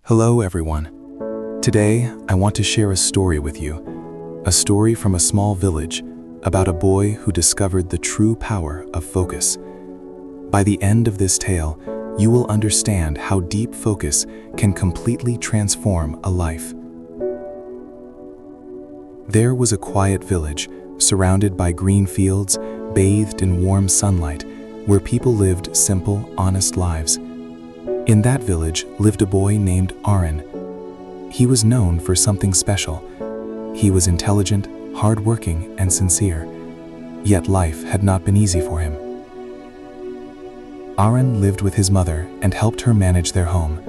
Hello everyone. Today, I want to share a story with you. A story from a small village about a boy who discovered the true power of focus. By the end of this tale, you will understand how deep focus can completely transform a life. There was a quiet village, surrounded by green fields, bathed in warm sunlight, where people lived simple, honest lives. In that village lived a boy named Arin. He was known for something special. He was intelligent, hardworking, and sincere. Yet life had not been easy for him. Arin lived with his mother and helped her manage their home.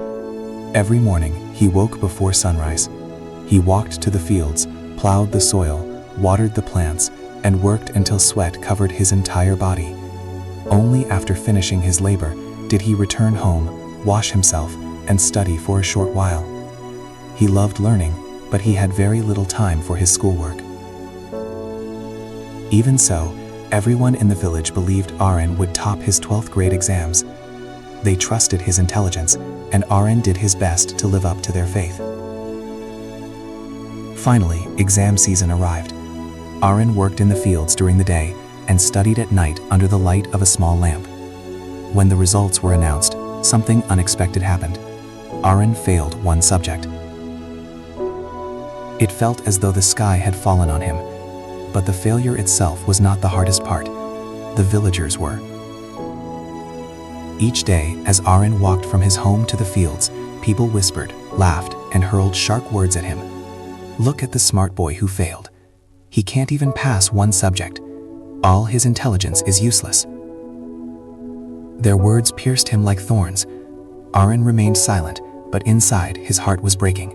Every morning, he woke before sunrise. He walked to the fields, plowed the soil, watered the plants, and worked until sweat covered his entire body. Only after finishing his labor did he return home, wash himself, and study for a short while. He loved learning, but he had very little time for his schoolwork. Even so, everyone in the village believed Arin would top his 12th grade exams. They trusted his intelligence, and Arin did his best to live up to their faith. Finally, exam season arrived. Arin worked in the fields during the day and studied at night under the light of a small lamp. When the results were announced, something unexpected happened. Arin failed one subject. It felt as though the sky had fallen on him, but the failure itself was not the hardest part. The villagers were. Each day, as Arin walked from his home to the fields, people whispered, laughed, and hurled sharp words at him. Look at the smart boy who failed. He can't even pass one subject. All his intelligence is useless. Their words pierced him like thorns. Arin remained silent, but inside his heart was breaking.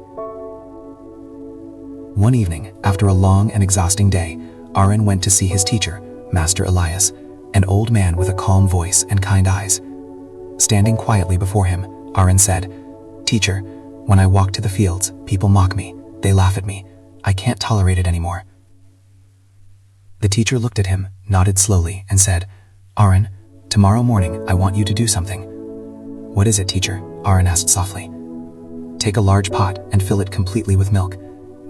One evening, after a long and exhausting day, Arin went to see his teacher, Master Elias, an old man with a calm voice and kind eyes. Standing quietly before him, Arin said, "Teacher, when I walk to the fields, people mock me. They laugh at me. I can't tolerate it anymore." The teacher looked at him, nodded slowly, and said, "Arin, tomorrow morning I want you to do something." "What is it, teacher?" Arin asked softly. "Take a large pot and fill it completely with milk.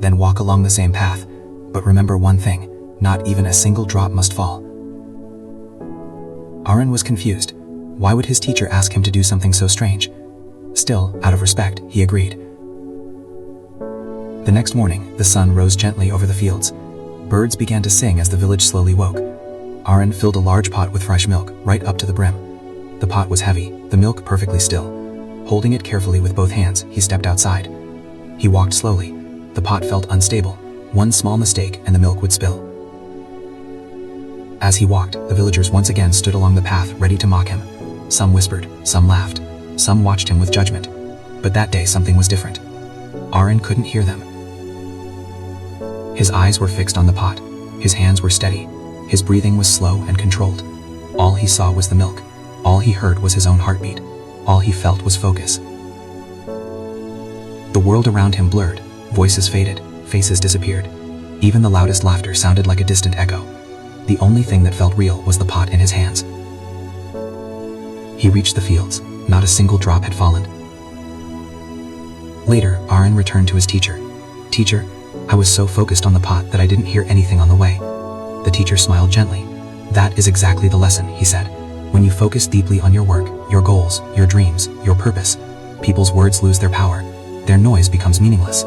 Then walk along the same path. But remember one thing, not even a single drop must fall." Arin was confused. Why would his teacher ask him to do something so strange? Still, out of respect, he agreed. The next morning, the sun rose gently over the fields. Birds began to sing as the village slowly woke. Arin filled a large pot with fresh milk, right up to the brim. The pot was heavy, the milk perfectly still. Holding it carefully with both hands, he stepped outside. He walked slowly. The pot felt unstable. One small mistake and the milk would spill. As he walked, the villagers once again stood along the path, ready to mock him. Some whispered, some laughed, some watched him with judgment. But that day something was different. Arin couldn't hear them. His eyes were fixed on the pot. His hands were steady. His breathing was slow and controlled. All he saw was the milk. All he heard was his own heartbeat. All he felt was focus. The world around him blurred. Voices faded. Faces disappeared. Even the loudest laughter sounded like a distant echo. The only thing that felt real was the pot in his hands. He reached the fields. Not a single drop had fallen. Later, Arin returned to his teacher. "Teacher, I was so focused on the pot that I didn't hear anything on the way." The teacher smiled gently. "That is exactly the lesson," he said. "When you focus deeply on your work, your goals, your dreams, your purpose, people's words lose their power. Their noise becomes meaningless."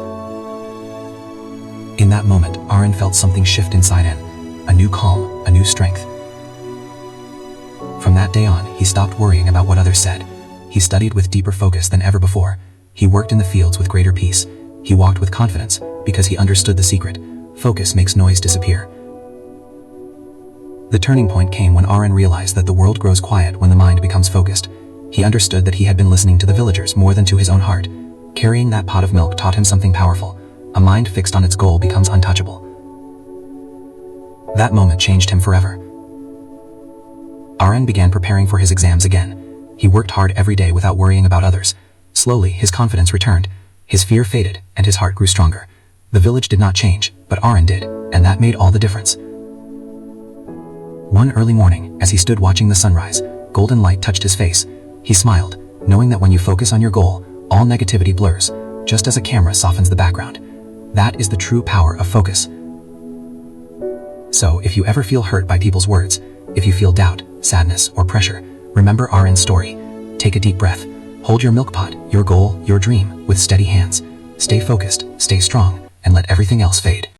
In that moment, Arin felt something shift inside him. A new calm, a new strength. From that day on, he stopped worrying about what others said. He studied with deeper focus than ever before. He worked in the fields with greater peace. He walked with confidence, because he understood the secret. Focus makes noise disappear. The turning point came when Arin realized that the world grows quiet when the mind becomes focused. He understood that he had been listening to the villagers more than to his own heart. Carrying that pot of milk taught him something powerful. A mind fixed on its goal becomes untouchable. That moment changed him forever. Arin began preparing for his exams again. He worked hard every day without worrying about others. Slowly, his confidence returned. His fear faded, and his heart grew stronger. The village did not change, but Arin did, and that made all the difference. One early morning, as he stood watching the sunrise, golden light touched his face. He smiled, knowing that when you focus on your goal, All negativity blurs, just as a camera softens the background. That is the true power of focus. So, if you ever feel hurt by people's words, if you feel doubt, sadness, or pressure, remember Arin's story. Take a deep breath. Hold your milk pot, your goal, your dream, with steady hands. Stay focused, stay strong, and let everything else fade.